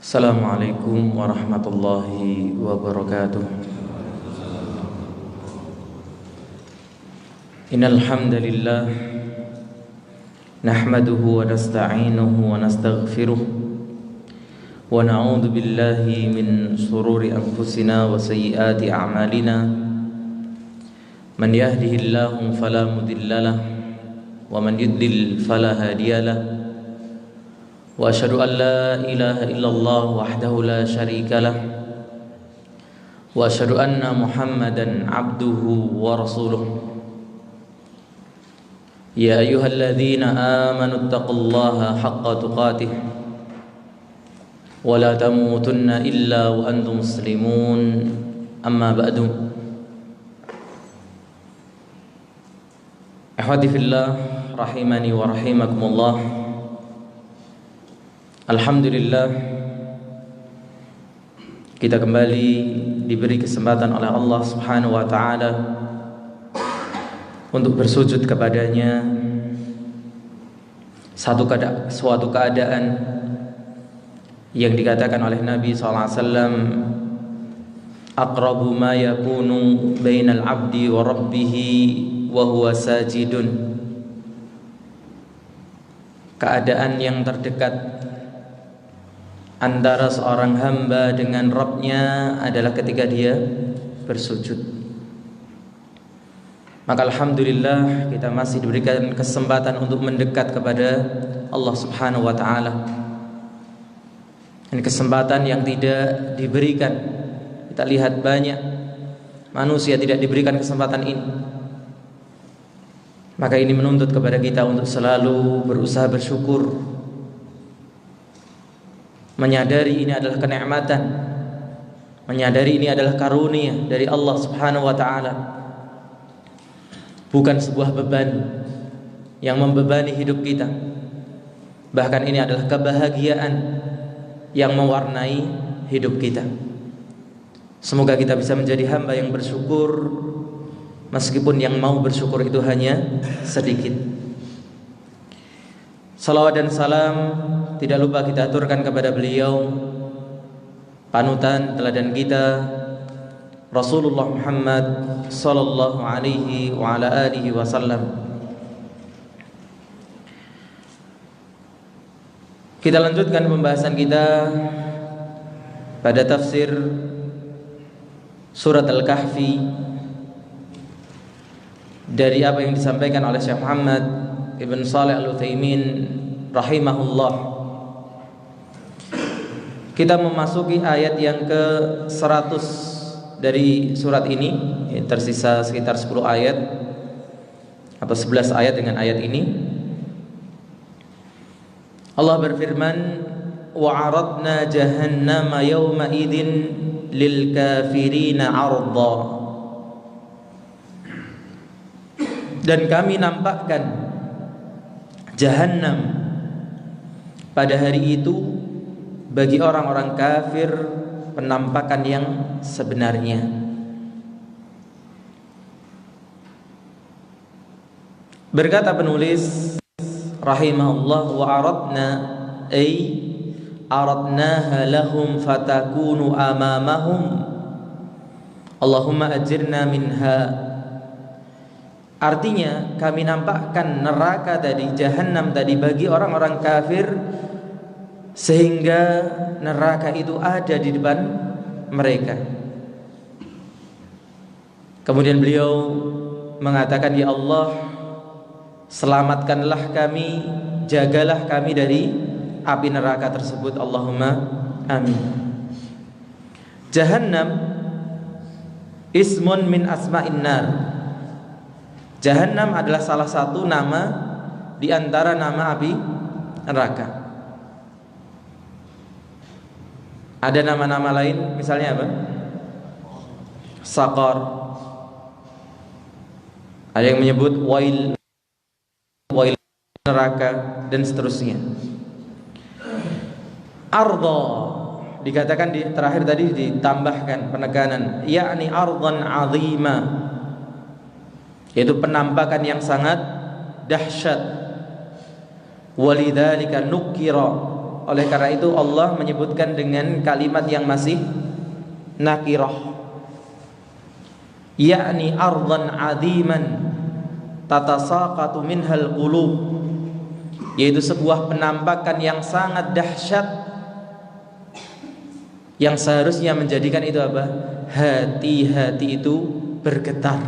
Assalamualaikum warahmatullahi wabarakatuh. Innal hamdalillah nahmaduhu wa nasta'inuhu wa nastaghfiruh wa na'udzu billahi min shururi anfusina wa sayyiati a'malina. Man yahdihillahu fala mudhillalah wa man yudlil fala hadiyalah. Wa asyhadu an la ilaha illallah wahdahu la syarika lah wa asyhadu anna Muhammadan abduhu wa rasuluh. Ya ayyuhalladzina amanu taqullaha haqqa tuqatih wa la tamutunna illa wa antum muslimun. Amma ba'du. Akhwati fillah rahimani wa rahimakumullah. Alhamdulillah, kita kembali diberi kesempatan oleh Allah Subhanahu wa taala untuk bersujud kepadanya. Suatu keadaan yang dikatakan oleh Nabi sallallahu alaihi wasallam, aqrabu ma yakunu bainal abdi wa rabbih wa huwa sajidun. Keadaan yang terdekat antara seorang hamba dengan Rabb-nya adalah ketika dia bersujud. Maka alhamdulillah kita masih diberikan kesempatan untuk mendekat kepada Allah Subhanahu wa taala. Ini kesempatan yang tidak diberikan. Kita lihat banyak manusia tidak diberikan kesempatan ini. Maka ini menuntut kepada kita untuk selalu berusaha bersyukur, menyadari ini adalah kenikmatan, menyadari ini adalah karunia dari Allah Subhanahu wa taala, bukan sebuah beban yang membebani hidup kita. Bahkan ini adalah kebahagiaan yang mewarnai hidup kita. Semoga kita bisa menjadi hamba yang bersyukur, meskipun yang mau bersyukur itu hanya sedikit. Salawat dan salam tidak lupa kita aturkan kepada beliau, panutan teladan kita, Rasulullah Muhammad sallallahu alaihi wa ala alihi wasallam. Kita lanjutkan pembahasan kita pada tafsir surat Al-Kahfi dari apa yang disampaikan oleh Syekh Muhammad Ibn Shalih Al-Utsaimin rahimahullah. Kita memasuki ayat yang ke-100 dari surat ini. Tersisa sekitar 10 ayat atau 11 ayat dengan ayat ini. Allah berfirman, wa 'aradna jahannama yawma idzin lil kafirina 'arda. Dan kami nampakkan Jahannam pada hari itu bagi orang-orang kafir penampakan yang sebenarnya. Berkata penulis rahimahullah, wa aradna ay aradnaha lahum fatakunu amamahum Allahumma ajirna minha. Artinya kami nampakkan neraka tadi, Jahannam tadi bagi orang-orang kafir, sehingga neraka itu ada di depan mereka. Kemudian beliau mengatakan, ya Allah, selamatkanlah kami, jagalah kami dari api neraka tersebut, Allahumma amin. Jahannam ismun min asma'in nar. Jahannam adalah salah satu nama di antara nama api neraka. Ada nama-nama lain, misalnya apa? Saqar. Ada yang menyebut wail neraka dan seterusnya. Ardha dikatakan di terakhir tadi ditambahkan penekanan, yakni ardhan azima, yaitu penampakan yang sangat dahsyat. Walidzalika nukira Oleh karena itu Allah menyebutkan dengan kalimat yang masih nakirah, yakni ardan adiman tatasaqatu minhal qulub, yaitu sebuah penampakan yang sangat dahsyat yang seharusnya menjadikan itu apa? Hati-hati itu bergetar.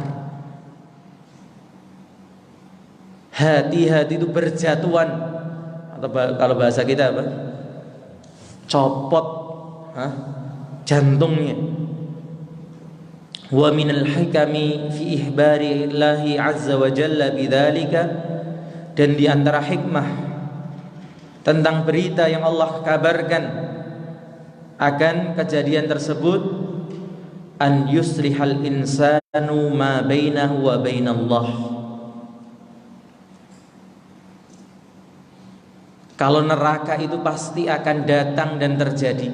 Hati-hati itu berjatuhan, atau kalau bahasa kita apa? Copot jantungnya. Wa minal hikami fi ihbari Allahi azza wa jalla bidzalika, dan di antara hikmah tentang berita yang Allah kabarkan akan kejadian tersebut, an yuslihal insanu ma bainahu wa bainallah. Kalau neraka itu pasti akan datang dan terjadi,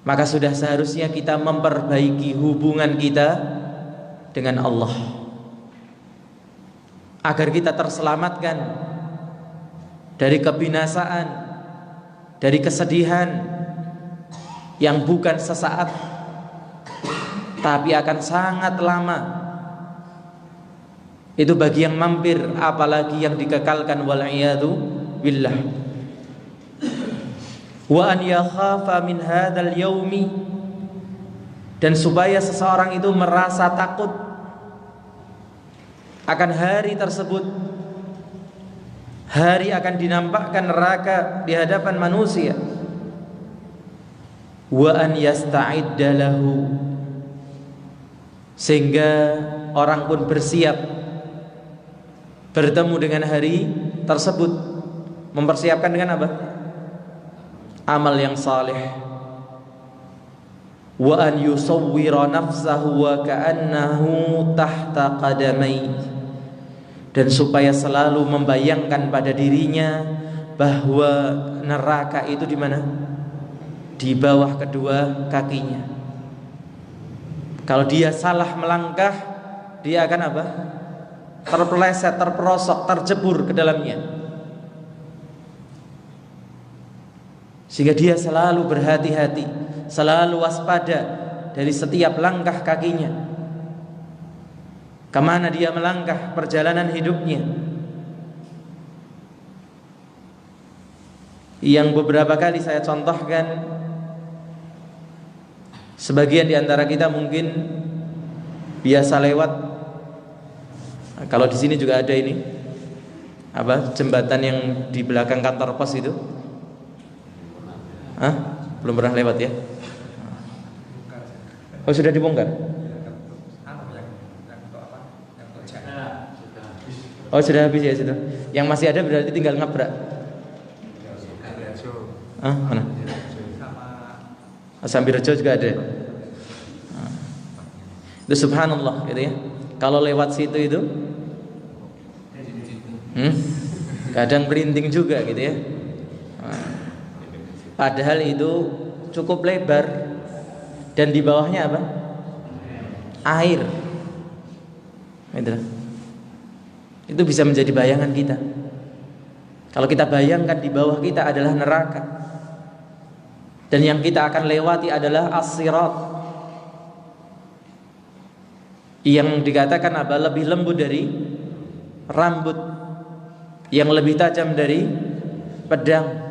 maka sudah seharusnya kita memperbaiki hubungan kita dengan Allah agar kita terselamatkan dari kebinasaan, dari kesedihan yang bukan sesaat tapi akan sangat lama. Itu bagi yang mampir, apalagi yang dikekalkan, wal'iyadu billah. Wa an yakhafa min hadzal yaumi, dan supaya seseorang itu merasa takut akan hari tersebut. Hari akan dinampakkan neraka di hadapan manusia. Wa an yasta'idda lahu, sehingga orang pun bersiap bertemu dengan hari tersebut. Mempersiapkan dengan apa? Amal yang saleh. Wa an yusawwira nafsahu wa ka'annahu tahta qadamai, dan supaya selalu membayangkan pada dirinya bahwa neraka itu di mana? Di bawah kedua kakinya. Kalau dia salah melangkah, dia akan apa? Terpeleset, terperosok, terjebur ke dalamnya. Sehingga dia selalu berhati-hati, selalu waspada dari setiap langkah kakinya, kemana dia melangkah perjalanan hidupnya. Yang beberapa kali saya contohkan, sebagian di antara kita mungkin biasa lewat. Kalau di sini juga ada ini apa, jembatan yang di belakang kantor pos itu. Belum pernah lewat ya? Oh, sudah dibongkar? Oh, sudah habis ya situ. Yang masih ada berarti tinggal ngabrak. Mana? Sambirejo juga ada. Itu subhanallah gitu ya. Kalau lewat situ itu kadang merinding juga gitu ya. Padahal itu cukup lebar, dan di bawahnya apa? Air. Itu bisa menjadi bayangan kita. Kalau kita bayangkan di bawah kita adalah neraka, dan yang kita akan lewati adalah as-sirat, yang dikatakan apa? Lebih lembut dari rambut, yang lebih tajam dari pedang.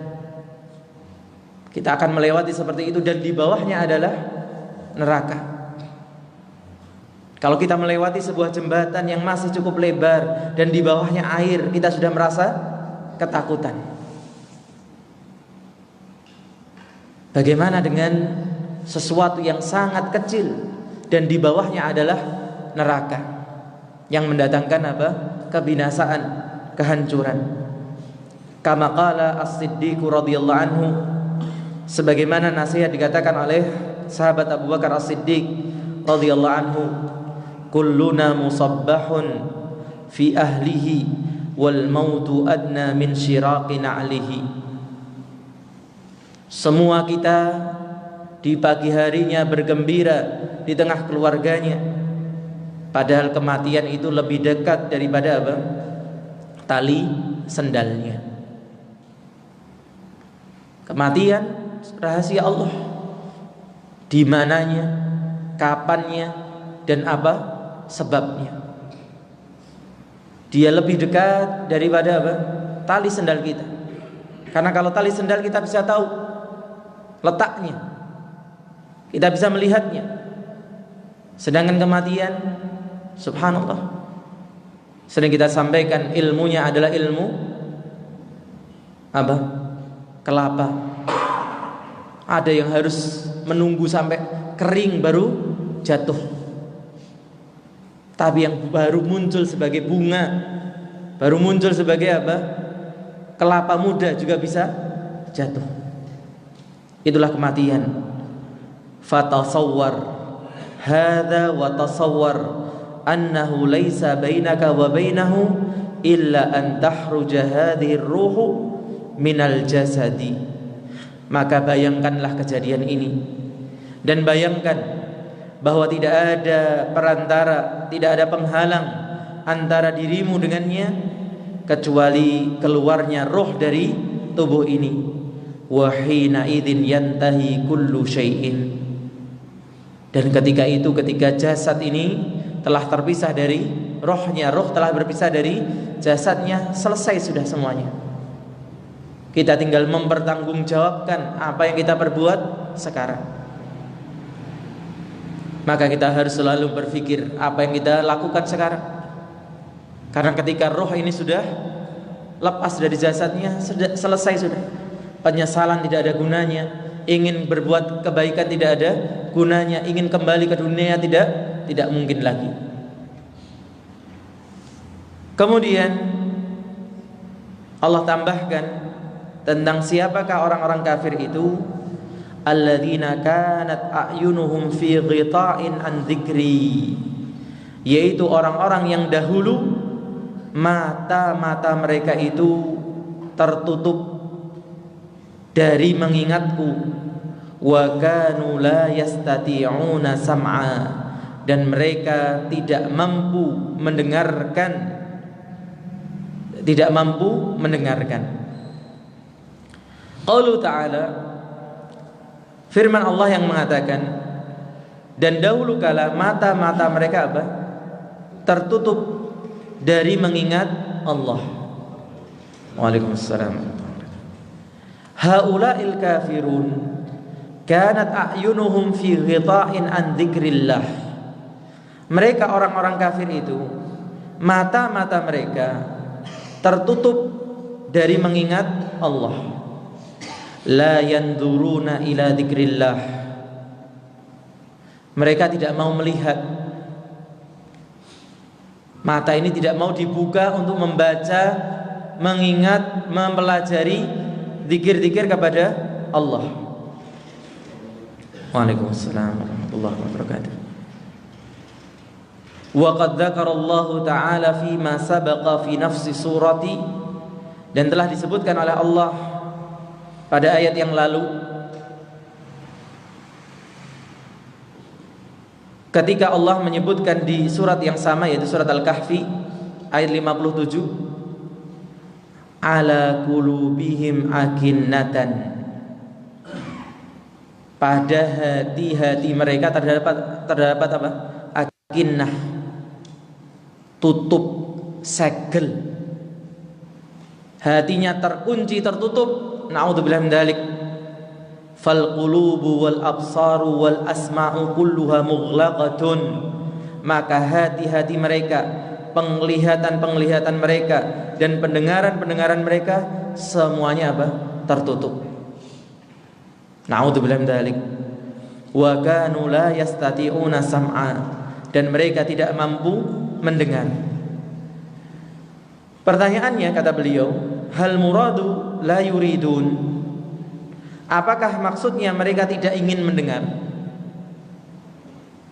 Kita akan melewati seperti itu, dan di bawahnya adalah neraka. Kalau kita melewati sebuah jembatan yang masih cukup lebar dan di bawahnya air, kita sudah merasa ketakutan. Bagaimana dengan sesuatu yang sangat kecil dan di bawahnya adalah neraka, yang mendatangkan apa? Kebinasaan, kehancuran. Kama qala As-Siddiq radhiyallahu anhu, sebagaimana nasihat dikatakan oleh sahabat Abu Bakar As-Siddiq radhiyallahu anhu, kulluna musabbahun fi ahlihi wal mautu adna min syiraqi na'lihi. Semua kita di pagi harinya bergembira di tengah keluarganya, padahal kematian itu lebih dekat daripada apa? Tali sendalnya. Kematian rahasia Allah. Di mananya, kapannya, dan apa sebabnya. Dia lebih dekat daripada apa? Tali sendal kita. Karena kalau tali sendal kita bisa tahu letaknya, kita bisa melihatnya. Sedangkan kematian, subhanallah, sering kita sampaikan, ilmunya adalah ilmu apa? Kelapa. Ada yang harus menunggu sampai kering baru jatuh. Tapi yang baru muncul sebagai bunga, baru muncul sebagai apa? Kelapa muda juga bisa jatuh. Itulah kematian. Fatasawwar hadza wa tasawwar annahu laisa bainaka wa bainahu illa an tahruja hadhihi ruhu minal jasadi. Maka bayangkanlah kejadian ini, dan bayangkan bahwa tidak ada perantara, tidak ada penghalang antara dirimu dengannya kecuali keluarnya roh dari tubuh ini. Wa hina idzin yantahi kullu syai'in. Dan ketika itu, ketika jasad ini telah terpisah dari rohnya, roh telah berpisah dari jasadnya, selesai sudah semuanya. Kita tinggal mempertanggungjawabkan apa yang kita perbuat sekarang. Maka kita harus selalu berpikir apa yang kita lakukan sekarang. Karena ketika roh ini sudah lepas dari jasadnya, selesai sudah. Penyesalan tidak ada gunanya, ingin berbuat kebaikan tidak ada gunanya, ingin kembali ke dunia tidak mungkin lagi. Kemudian Allah tambahkan tentang siapakah orang-orang kafir itu, alladzina kanat a'yunuhum fi ghita'in an dzikri, yaitu orang-orang yang dahulu mata-mata mereka itu tertutup dari mengingatku, wa kanu la yastati'una sam'a, dan mereka tidak mampu mendengarkan. Qaulu ta'ala, firman Allah yang mengatakan, dan dahulu kala mata-mata mereka apa? Tertutup dari mengingat Allah. Waalaikumsalam. Haula'il kafirun kanat a'yunuhum fi ghita'in an dzikrillah. Mereka orang-orang kafir itu, mata-mata mereka tertutup dari mengingat Allah. La yanzuruna ila dzikrillah. Mereka tidak mau melihat. Mata ini tidak mau dibuka untuk membaca, mengingat, mempelajari zikir-zikir kepada Allah. Waalaikumsalam warahmatullahi wabarakatuh. Wa qad dzakara Allah Ta'ala fi ma sabaqa fi nafsi surati, dan telah disebutkan oleh Allah pada ayat yang lalu ketika Allah menyebutkan di surat yang sama, yaitu surat Al-Kahfi ayat 57, ala qulubihim akinnatan, pada hati-hati mereka terdapat apa? Akinnah, tutup, segel. Hatinya terkunci, tertutup. Na'udzubillah min dzalik. Fal qulubu wal absaru wal asma'u kulluha mughlaqatun. Maka hati-hati mereka, penglihatan-penglihatan mereka, dan pendengaran-pendengaran mereka semuanya apa? Tertutup. Na'udzubillah min dzalik. Wa kanu la yastati'una sam'a, dan mereka tidak mampu mendengar. Pertanyaannya, kata beliau, hal muradu la yuridun, apakah maksudnya mereka tidak ingin mendengar?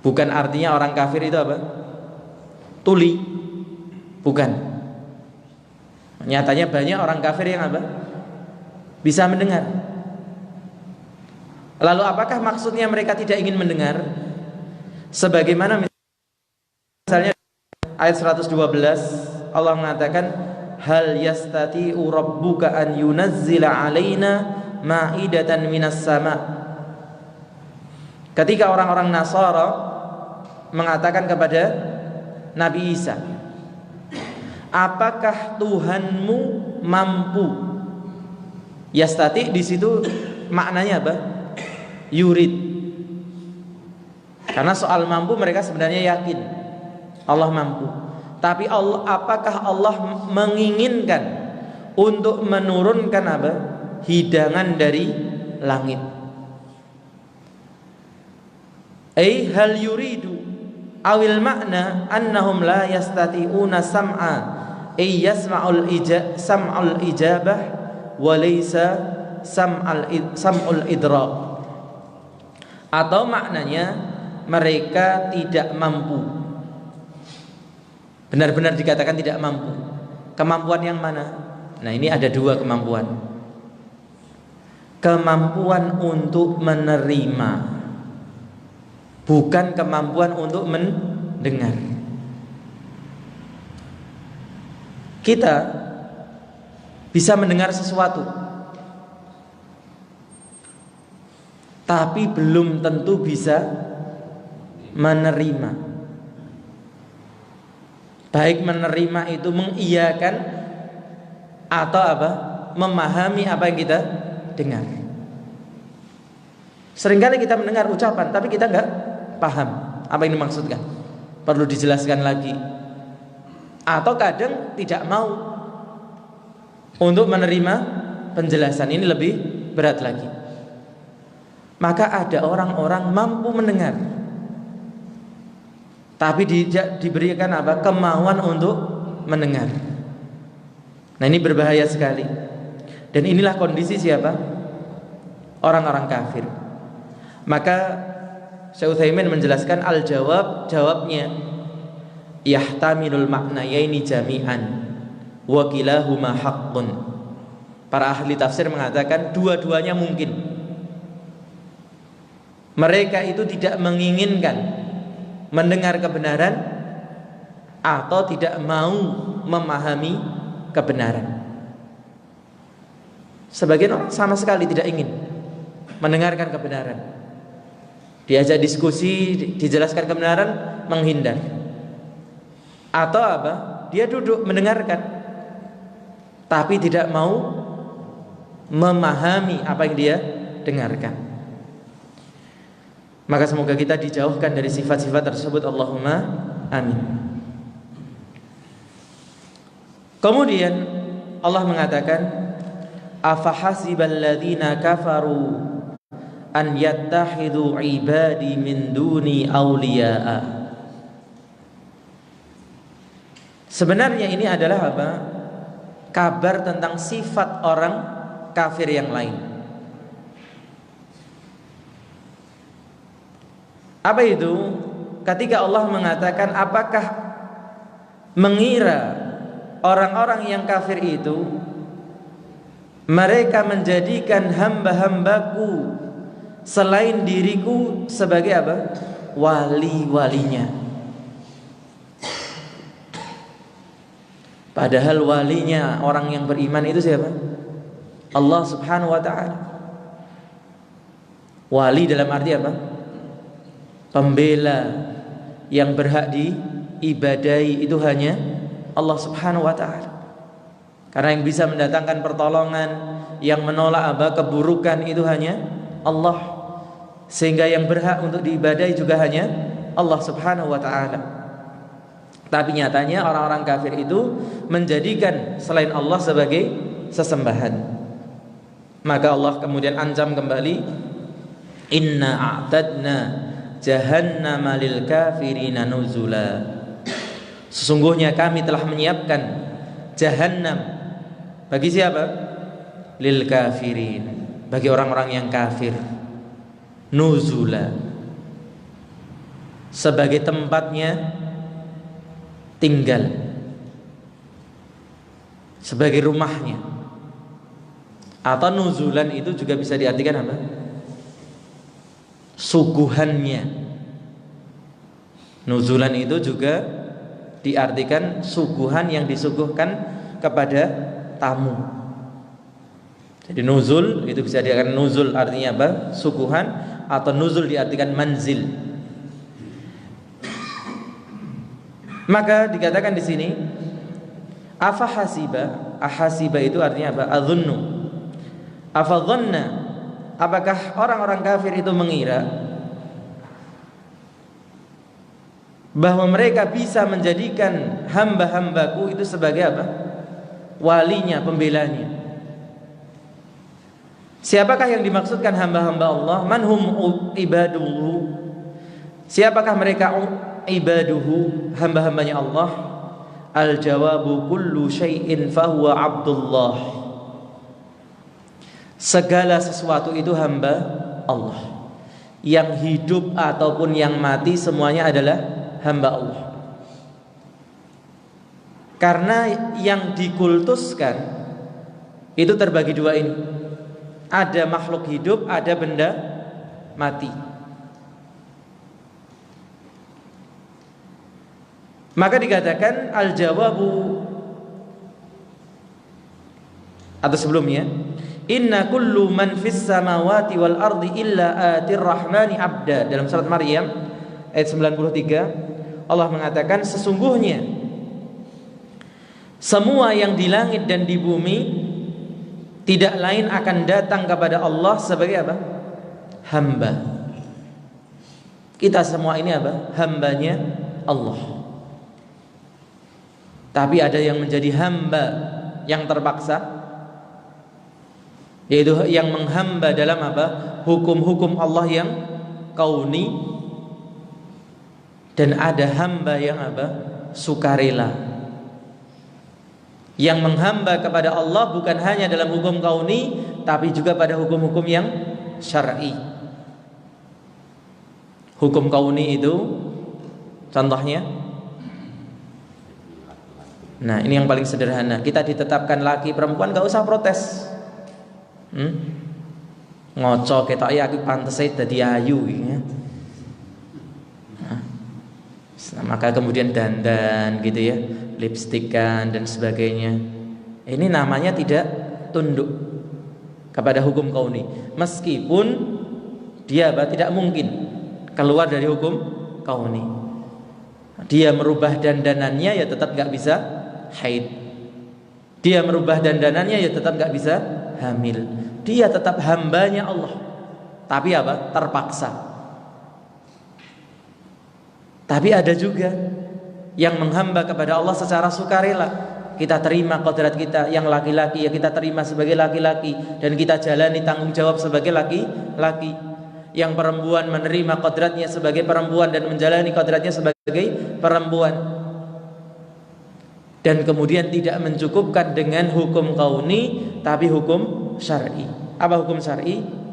Bukan artinya orang kafir itu apa? Tuli. Bukan. Nyatanya banyak orang kafir yang apa? Bisa mendengar. Lalu apakah maksudnya mereka tidak ingin mendengar? Sebagaimana misalnya ayat 112 Allah mengatakan, hal yastati'u rabbuka an yunazzila alaina ma'idatan minas sama. Ketika orang-orang Nasara mengatakan kepada Nabi Isa, apakah Tuhanmu mampu? Yastati di situ maknanya apa? Yurid. Karena soal mampu mereka sebenarnya yakin Allah mampu. Tapi apakah Allah menginginkan untuk menurunkan apa? Hidangan dari langit. Hal yuridu awil makna annahum la yastati'una sam'a yasma'ul ijabah wa laysa sam'ul idrak. Atau maknanya mereka tidak mampu. Benar-benar dikatakan tidak mampu. Kemampuan yang mana? Nah, ini ada dua kemampuan. Kemampuan untuk menerima, bukan kemampuan untuk mendengar. Kita bisa mendengar sesuatu, tapi belum tentu bisa menerima. Baik menerima itu mengiyakan atau apa? Memahami apa yang kita dengar. Seringkali kita mendengar ucapan tapi kita enggak paham apa yang dimaksudkan. Perlu dijelaskan lagi. Atau kadang tidak mau untuk menerima penjelasan. Ini lebih berat lagi. Maka ada orang-orang mampu mendengar, tapi diberikan apa? Kemauan untuk mendengar. Nah, ini berbahaya sekali. Dan inilah kondisi siapa? Orang-orang kafir. Maka Syekh Utsaimin menjelaskan jawabnya yahtamilul maknayaini jami'an wa kilahuma haqqun. Para ahli tafsir mengatakan dua-duanya mungkin. Mereka itu tidak menginginkan mendengar kebenaran atau tidak mau memahami kebenaran. Sebagian orang sama sekali tidak ingin mendengarkan kebenaran. Diajak diskusi, dijelaskan kebenaran, menghindar. Atau apa? Dia duduk mendengarkan, tapi tidak mau memahami apa yang dia dengarkan. Maka semoga kita dijauhkan dari sifat-sifat tersebut. Allahumma amin. Kemudian Allah mengatakan, afahasiballadzina kafaru an yattakhidhu ibadi min duni awliya'a. Sebenarnya ini adalah apa? Kabar tentang sifat orang kafir yang lain. Apa itu? Ketika Allah mengatakan, apakah mengira orang-orang yang kafir itu mereka menjadikan hamba-hambaku selain diriku sebagai apa? Wali-walinya. Padahal walinya orang yang beriman itu siapa? Allah Subhanahu wa ta'ala. Wali dalam arti apa? Pembela yang berhak diibadahi itu hanya Allah Subhanahu wa ta'ala. Karena yang bisa mendatangkan pertolongan, yang menolak apa? Keburukan itu hanya Allah. Sehingga yang berhak untuk diibadahi juga hanya Allah Subhanahu wa ta'ala. Tapi nyatanya orang-orang kafir itu menjadikan selain Allah sebagai sesembahan. Maka Allah kemudian ancam kembali, inna a'tadna jahannama lil kafirina nuzula. Sesungguhnya kami telah menyiapkan jahannam bagi siapa? Lil kafirin, bagi orang-orang yang kafir. Nuzula, sebagai tempatnya tinggal, sebagai rumahnya. Atau nuzulan itu juga bisa diartikan apa? Suguhannya. Nuzulan itu juga diartikan suguhan yang disuguhkan kepada tamu. Jadi nuzul itu bisa diartikan nuzul artinya apa? Suguhan, atau nuzul diartikan manzil. Maka dikatakan di sini afahasiba, ahasiba itu artinya apa? Adzunnu. Afadhanna, apakah orang-orang kafir itu mengira bahwa mereka bisa menjadikan hamba-hambaku itu sebagai apa? Walinya, pembelanya. Siapakah yang dimaksudkan hamba-hamba Allah? Manhum ibaduhu. Siapakah mereka ibaduhu, hamba-hambanya Allah? Al-jawabu kullu syai'in fahuwa abdullah. Segala sesuatu itu hamba Allah. Yang hidup ataupun yang mati semuanya adalah hamba Allah. Karena yang dikultuskan itu terbagi dua ini. Ada makhluk hidup, ada benda mati. Maka dikatakan al-jawabu, atau sebelumnya, inna kullu man fis samawati wal ardi illa atir rahmani abda. Dalam surat Maryam ayat 93 Allah mengatakan sesungguhnya semua yang di langit dan di bumi tidak lain akan datang kepada Allah sebagai apa? Hamba. Kita semua ini apa? Hambanya Allah. Tapi ada yang menjadi hamba yang terpaksa, yaitu yang menghamba dalam apa? Hukum-hukum Allah yang kauni. Dan ada hamba yang apa? Sukarela. Yang menghamba kepada Allah bukan hanya dalam hukum kauni, tapi juga pada hukum-hukum yang syar'i. Hukum kauni itu contohnya, nah ini yang paling sederhana. Kita ditetapkan laki perempuan, gak usah protes. Ngoco ketok ya aku pantes dadi ayu ya. Nah, maka kemudian dandan gitu ya, lipstikan dan sebagainya. Ini namanya tidak tunduk kepada hukum kauni. Meskipun dia tidak mungkin keluar dari hukum kauni. Dia merubah dandanannya ya tetap gak bisa haid. Dia merubah dandanannya ya tetap gak bisa hamil. Dia tetap hambanya Allah. Tapi apa? Terpaksa. Tapi ada juga yang menghamba kepada Allah secara sukarela. Kita terima kodrat kita yang laki-laki, ya kita terima sebagai laki-laki, dan kita jalani tanggung jawab sebagai laki-laki. Yang perempuan menerima kodratnya sebagai perempuan dan menjalani kodratnya sebagai perempuan. Dan kemudian tidak mencukupkan dengan hukum kauni, tapi hukum syar'i. Apa hukum syar'i?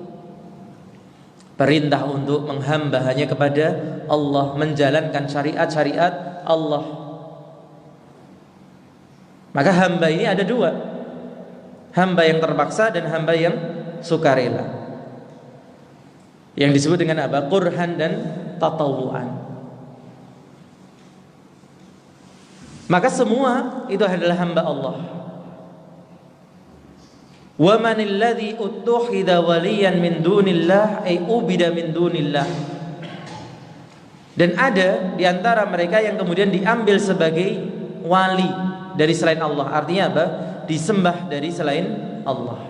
Perintah untuk menghamba hanya kepada Allah, menjalankan syariat-syariat Allah. Maka hamba ini ada dua, hamba yang terpaksa dan hamba yang sukarela, yang disebut dengan apa? Qurhan dan tatawuan. Maka semua itu adalah hamba Allah. Wa manil ladzi uttukhidha waliyan min dunillah ay ubida min dunillah. Dan ada di antara mereka yang kemudian diambil sebagai wali dari selain Allah. Artinya apa? Disembah dari selain Allah.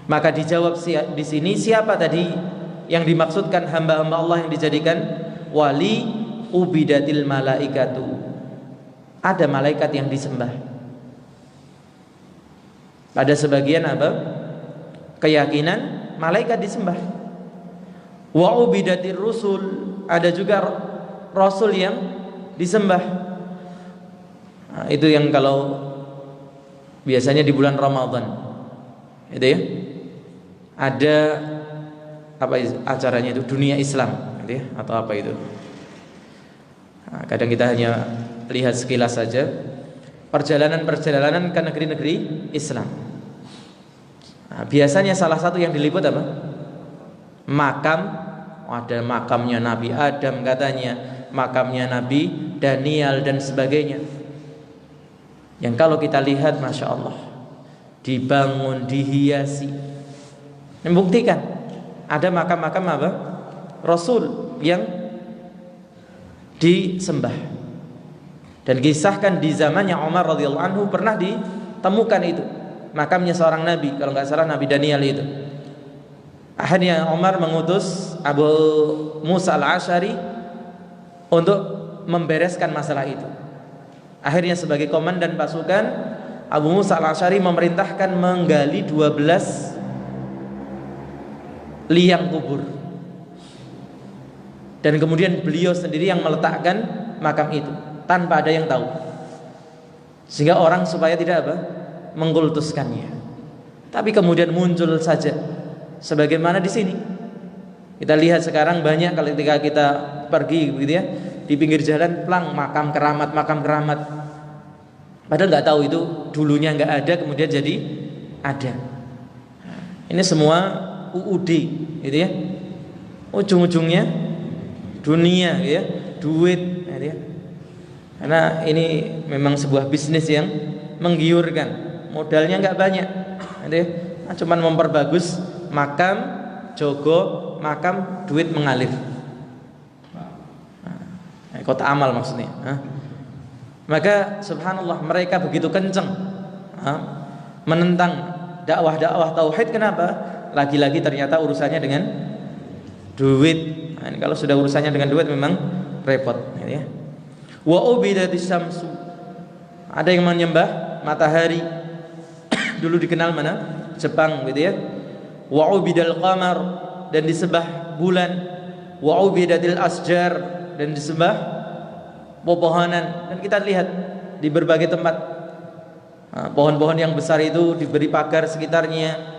Maka dijawab di sini, siapa tadi yang dimaksudkan hamba-hamba Allah yang dijadikan wali? Ubidatil malaikatu. Ada malaikat yang disembah. Pada sebagian apa? Keyakinan malaikat disembah. Wa ubidatir rusul, ada juga rasul yang disembah. Nah, itu yang kalau biasanya di bulan Ramadan, itu ya. Ada apa acaranya itu, dunia Islam, gitu ya, atau apa itu. Nah, kadang kita hanya lihat sekilas saja perjalanan-perjalanan ke negeri-negeri Islam. Nah, biasanya salah satu yang diliput apa? Makam. Ada makamnya Nabi Adam katanya, makamnya Nabi Daniel dan sebagainya. Yang kalau kita lihat, Masya Allah, dibangun, dihiasi. Membuktikan ada makam-makam apa? Rasul yang disembah. Dan kisahkan di zamannya Umar radhiyallahu anhu pernah ditemukan itu makamnya seorang nabi, kalau nggak salah Nabi Daniel itu. Akhirnya Umar mengutus Abu Musa al-Asy'ari untuk membereskan masalah itu. Akhirnya sebagai komandan pasukan, Abu Musa al-Asy'ari memerintahkan menggali 12 liang kubur. Dan kemudian beliau sendiri yang meletakkan makam itu tanpa ada yang tahu. Sehingga orang supaya tidak apa? Mengkultuskannya. Tapi kemudian muncul saja sebagaimana di sini. Kita lihat sekarang banyak ketika kita pergi begitu ya, di pinggir jalan plang makam keramat. Padahal nggak tahu itu dulunya nggak ada, kemudian jadi ada. Ini semua UUD, gitu ya. Ujung-ujungnya dunia, gitu ya, duit, gitu ya. Karena ini memang sebuah bisnis yang menggiurkan. Modalnya nggak banyak, gitu ya. Cuman memperbagus makam, jogo, makam, duit mengalir. Kota amal maksudnya. Maka subhanallah mereka begitu kenceng menentang dakwah-dakwah tauhid. Kenapa? Lagi-lagi ternyata urusannya dengan duit. Nah, ini kalau sudah urusannya dengan duit memang repot, ya. Wa ubidatis syamsu. Ada yang menyembah matahari. Dulu dikenal mana? Jepang, gitu ya. Wa ubidal qamar, dan disembah bulan. Wa ubidatil asjar, dan disembah pepohonan. Dan kita lihat di berbagai tempat pohon-pohon yang besar itu diberi pagar sekitarnya.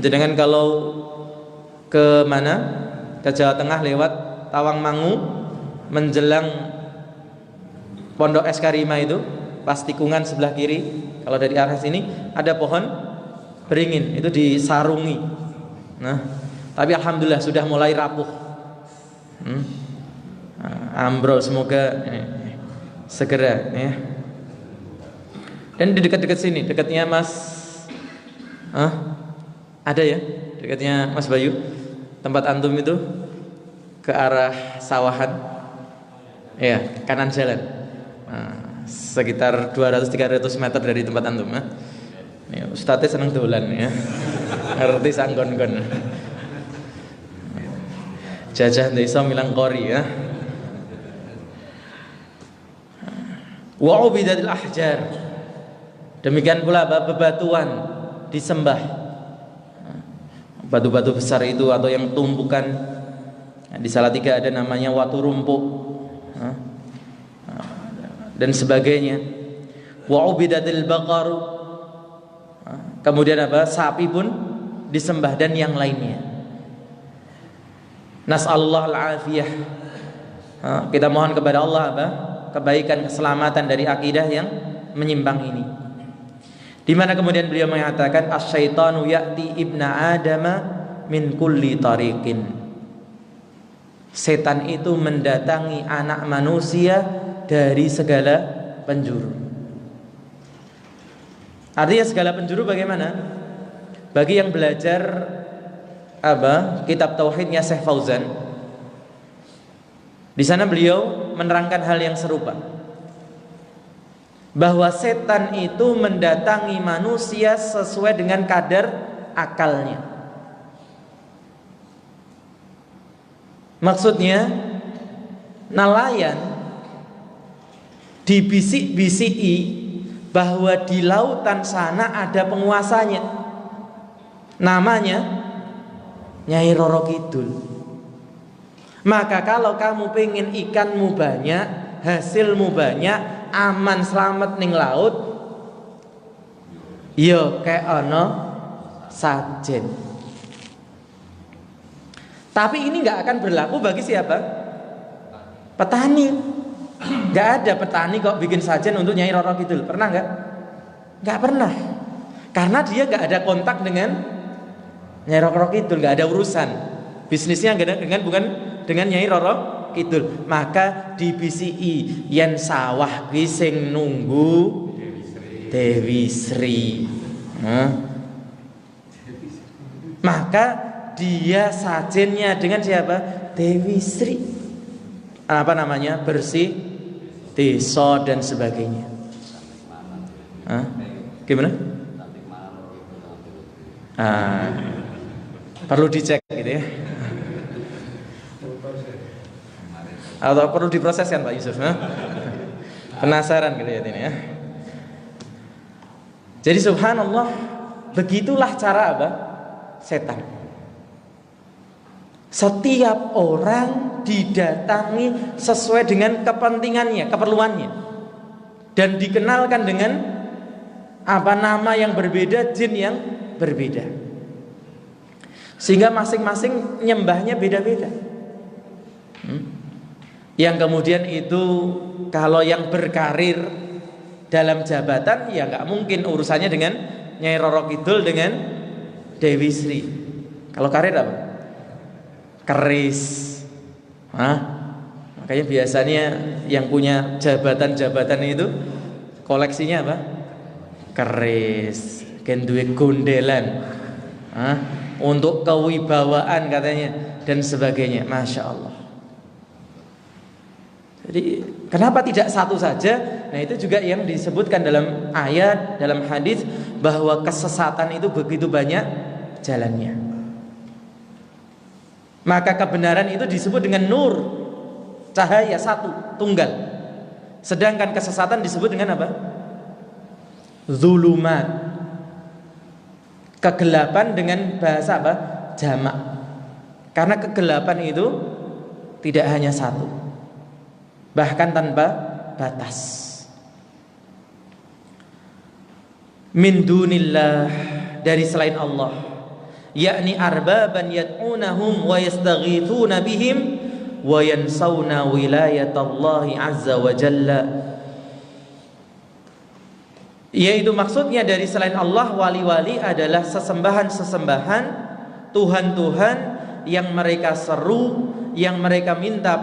Jenengan kalau ke mana? Ke Jawa Tengah lewat Tawangmangu menjelang Pondok Es Karima itu, pas tikungan sebelah kiri, kalau dari arah sini ada pohon beringin, itu disarungi. Nah, tapi alhamdulillah sudah mulai rapuh. Ambrol, semoga segera, ya. Dan di dekat-dekat sini, dekatnya Mas, ada ya, dekatnya Mas Bayu, tempat antum itu ke arah sawahan, ya, kanan jalan. Sekitar 200-300 meter dari tempat antum. Ya, Ustadznya seneng dolan, ya. Ngerti sanggon-gon. Jajah desa milang kori, ya. Wa ubidatil ahjar. Demikian pula bebatuan disembah. Batu-batu besar itu atau yang tumpukan. Di Salatiga ada namanya watu rumpuk, dan sebagainya. Wa ubidatil baqaru. Kemudian apa? Sapi pun disembah dan yang lainnya. Nas'alullah al-afiyah. Kita mohon kepada Allah apa? Kebaikan, keselamatan dari akidah yang menyimpang ini. Di mana kemudian beliau mengatakan asyaitanu ya'ti ibna adama min kulli tariqin. Setan itu mendatangi anak manusia dari segala penjuru. Artinya segala penjuru bagaimana? Bagi yang belajar kitab tauhidnya Syekh Fauzan, di sana beliau menerangkan hal yang serupa, bahwa setan itu mendatangi manusia sesuai dengan kadar akalnya. Maksudnya nelayan dibisik-bisiki bahwa di lautan sana ada penguasanya, namanya Nyai Roro Kidul. Maka kalau kamu pengen ikanmu banyak, hasilmu banyak, aman selamat ning laut, yo kayak ono sajen. Tapi ini nggak akan berlaku bagi siapa? Petani. Nggak ada petani kok bikin sajen untuk Nyai Roro Kidul. Pernah nggak? Nggak pernah. Karena dia nggak ada kontak dengan Nyai Roro Kidul, nggak ada urusan. Bisnisnya bukan dengan Nyai Roro Kidul. Maka di BCI yen sawah ki sing nunggu Dewi Sri. Maka dia sajennya dengan siapa? Dewi Sri. Apa namanya? Bersih desa dan sebagainya. Gimana? Perlu dicek gitu ya. Atau perlu diproseskan Pak Yusuf? Penasaran gitu ya ini ya. Jadi subhanallah, begitulah cara apa? Setan. Setiap orang didatangi sesuai dengan kepentingannya, keperluannya, dan dikenalkan dengan apa nama yang berbeda, jin yang berbeda, sehingga masing-masing nyembahnya beda-beda. Yang kemudian itu kalau yang berkarir dalam jabatan ya nggak mungkin urusannya dengan Nyai Roro Kidul dengan Dewi Sri. Kalau karir apa? Keris. Makanya biasanya yang punya jabatan-jabatan itu koleksinya apa? Keris, duwe gondelan, untuk kewibawaan katanya dan sebagainya. Masya Allah. Jadi kenapa tidak satu saja? Nah itu juga yang disebutkan dalam ayat, dalam hadis, bahwa kesesatan itu begitu banyak jalannya. Maka kebenaran itu disebut dengan nur, cahaya satu, tunggal. Sedangkan kesesatan disebut dengan apa? Zulumat, kegelapan dengan bahasa apa? Jamak. Karena kegelapan itu tidak hanya satu, bahkan tanpa batas. Min dunillah, dari selain Allah, yakni arbaban yad'unahum wa yastaghithuna bihim wa yansawna wilayatallahi azza wa jalla. Yaitu maksudnya dari selain Allah, wali-wali adalah sesembahan-sesembahan, Tuhan-Tuhan yang mereka seru, yang mereka minta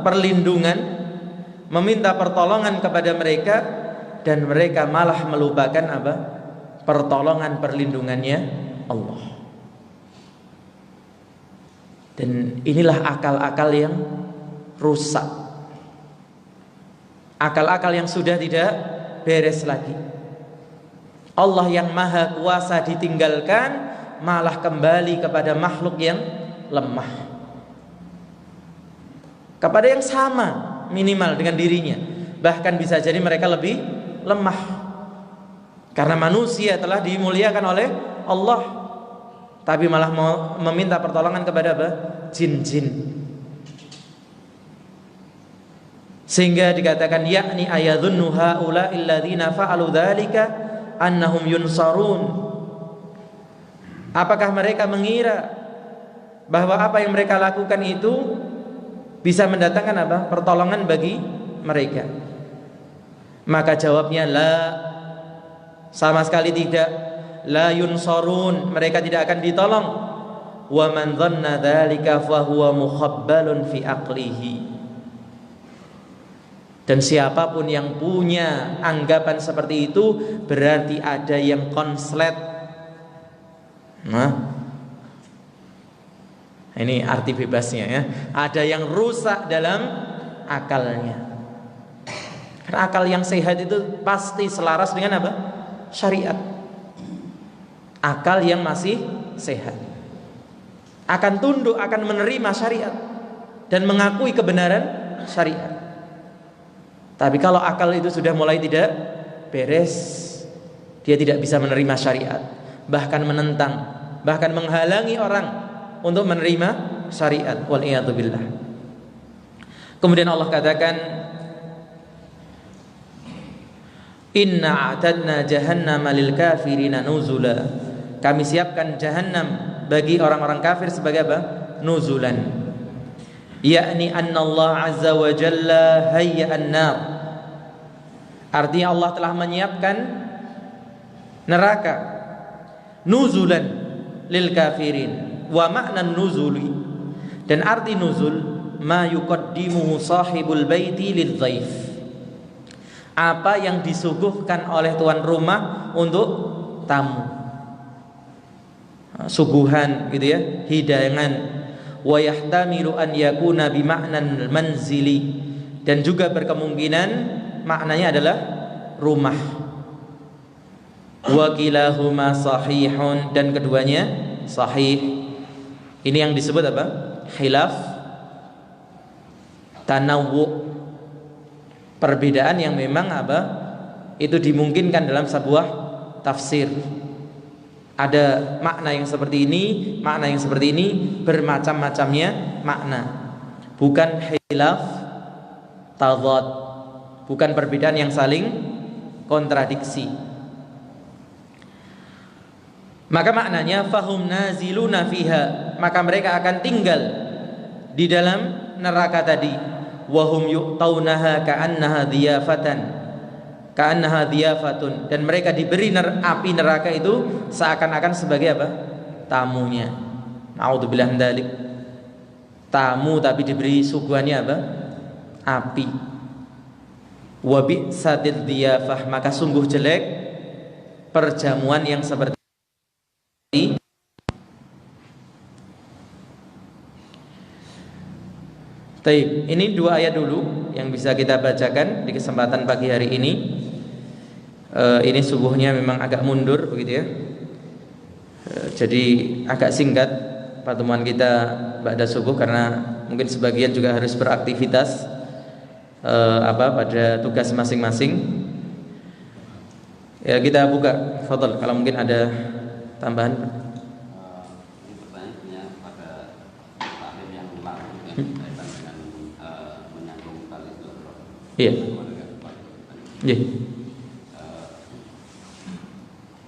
perlindungan, meminta pertolongan kepada mereka, dan mereka malah melupakan apa? Pertolongan perlindungannya Allah. Dan inilah akal-akal yang rusak, akal-akal yang sudah tidak beres lagi. Allah yang maha kuasa ditinggalkan, malah kembali kepada makhluk yang lemah, kepada yang sama minimal dengan dirinya. Bahkan bisa jadi mereka lebih lemah, karena manusia telah dimuliakan oleh Allah, tapi malah meminta pertolongan kepada apa? Jin-jin. Sehingga dikatakan yakni ayadhunnu haula'il ladzina fa'alu dzalika annahum yunsarun. Apakah mereka mengira bahwa apa yang mereka lakukan itu bisa mendatangkan apa? Pertolongan bagi mereka? Maka jawabnya la, sama sekali tidak. La yunsarun, mereka tidak akan ditolong. Wa man dhanna dzalika fa huwa mukhabbalun fi aqlihi. Dan siapapun yang punya anggapan seperti itu berarti ada yang konslet. Ini arti bebasnya ya. Ada yang rusak dalam akalnya. Karena akal yang sehat itu pasti selaras dengan apa? Syariat. Akal yang masih sehat akan tunduk, akan menerima syariat dan mengakui kebenaran syariat. Tapi kalau akal itu sudah mulai tidak beres, dia tidak bisa menerima syariat, bahkan menentang, bahkan menghalangi orang untuk menerima syariat. Wal'iyadzubillah. Kemudian Allah katakan, Inna a'tadna jahannama lil kafirina nuzula. Kami siapkan jahannam bagi orang-orang kafir sebagai apa? Nuzulan. Yakni anna Allah azza wa jalla hayya'an nar. Artinya Allah telah menyiapkan neraka nuzulan lil kafirin. Wa ma'na nuzuli, dan arti nuzul ma yuqaddimuhu sahibul baiti lil dhaif. Apa yang disuguhkan oleh tuan rumah untuk tamu, suguhan gitu ya, hidangan. Wa yahtamilu an yakuna bi ma'nan manzili, dan juga berkemungkinan maknanya adalah rumah. Wa kilahuma sahihun, dan keduanya sahih. Ini yang disebut apa? Khilaf tanawwu, perbedaan yang memang apa? Itu dimungkinkan dalam sebuah tafsir. Ada makna yang seperti ini, makna yang seperti ini, bermacam-macamnya makna. Bukan khilaf tadad, bukan perbedaan yang saling kontradiksi. Maka maknanya fahum naziluna fiha, maka mereka akan tinggal di dalam neraka tadi. Wahum yu'taunaha ka'annaha dhiyafatan, ka'annaha dhiyafatun, dan mereka diberi api neraka itu seakan-akan sebagai apa? Tamunya. Na'udzubillah min dzalik. Tamu tapi diberi suguhannya apa? Api. Wa bi'satil dhiyafah, maka sungguh jelek perjamuan yang seperti. Taib, ini dua ayat dulu yang bisa kita bacakan di kesempatan pagi hari ini. Ini subuhnya memang agak mundur begitu ya. Jadi agak singkat pertemuan kita ba'da subuh karena mungkin sebagian juga harus beraktivitas pada tugas masing-masing. Ya, kita buka, fadhal, kalau mungkin ada tambahan. Ini pertanyaannya pada taklim yang lalu berkaitan dengan menyambung tali silaturahmi. Iya. Iya.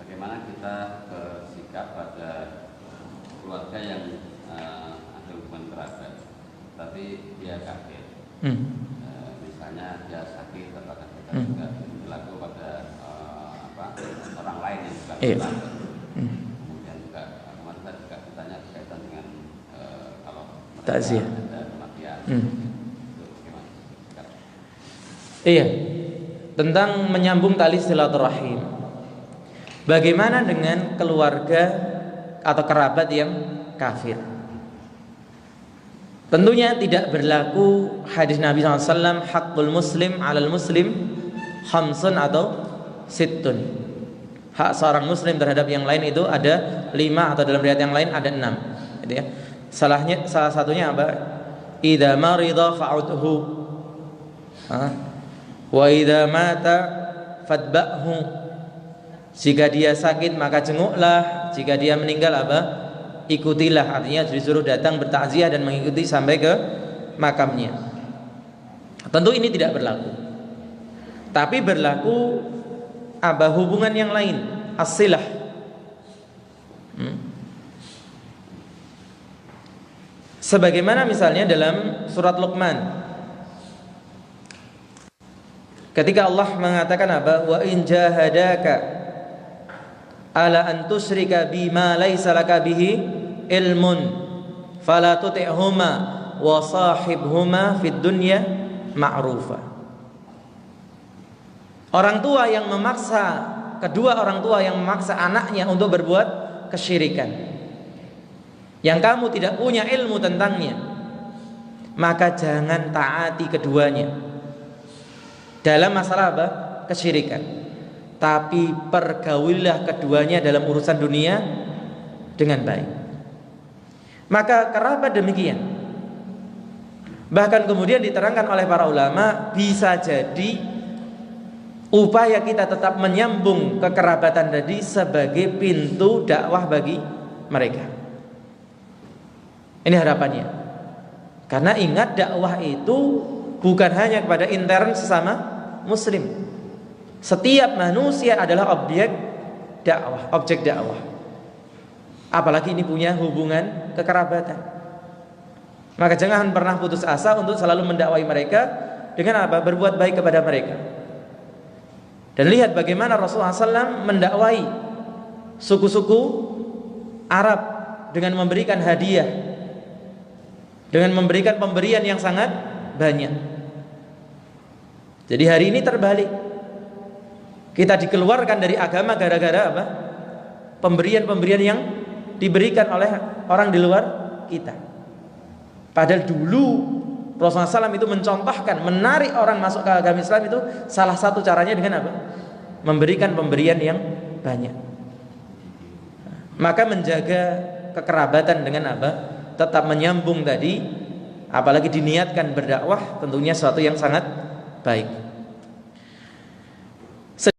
Bagaimana kita bersikap pada keluarga yang ada hubungan kerabat, tapi dia kafir. Misalnya dia sakit atau kita juga berlaku pada orang lain yang bukan Islam. Kemudian juga kemarin saya juga bertanya berkaitan dengan kalau takziah ada kematian. Iya, tentang menyambung tali silaturahim. Bagaimana dengan keluarga atau kerabat yang kafir? Tentunya tidak berlaku hadis Nabi SAW, haqqul muslim alal muslim khamsun atau sittun. Hak seorang muslim terhadap yang lain itu ada 5, atau dalam riwayat yang lain ada 6 gitu ya. Salah satunya apa? Idza marida fa'udhu, wa idza mata fadba'hu. Jika dia sakit maka jenguklah, jika dia meninggal apa? Ikutilah. Artinya disuruh datang bertakziah dan mengikuti sampai ke makamnya. Tentu ini tidak berlaku. Tapi berlaku hubungan yang lain, as-silah. Sebagaimana misalnya dalam surat Luqman, ketika Allah mengatakan apa? Wa in jahadaka ala an tusyrika bima laisa laka bihi ilmun fala tuti'huma wa sahibhuma fid dunya ma'rufa. Orang tua yang memaksa, kedua orang tua yang memaksa anaknya untuk berbuat kesyirikan yang kamu tidak punya ilmu tentangnya, maka jangan taati keduanya dalam masalah apa? Kesyirikan. Tapi pergaulilah keduanya dalam urusan dunia dengan baik. Maka kerabat demikian. Bahkan kemudian diterangkan oleh para ulama, bisa jadi upaya kita tetap menyambung kekerabatan tadi sebagai pintu dakwah bagi mereka. Ini harapannya. Karena ingat, dakwah itu bukan hanya kepada intern sesama muslim. Setiap manusia adalah objek dakwah. Apalagi ini punya hubungan kekerabatan. Maka jangan pernah putus asa untuk selalu mendakwai mereka dengan apa? Berbuat baik kepada mereka. Dan lihat bagaimana Rasulullah SAW mendakwai suku-suku Arab dengan memberikan hadiah, dengan memberikan pemberian yang sangat banyak. Jadi hari ini terbalik. Kita dikeluarkan dari agama gara-gara apa? pemberian-pemberian yang diberikan oleh orang di luar kita. Padahal dulu Rasulullah SAW itu mencontohkan, menarik orang masuk ke agama Islam itu salah satu caranya dengan apa? Memberikan pemberian yang banyak. Maka menjaga kekerabatan dengan apa? Tetap menyambung tadi, apalagi diniatkan berdakwah, tentunya sesuatu yang sangat baik.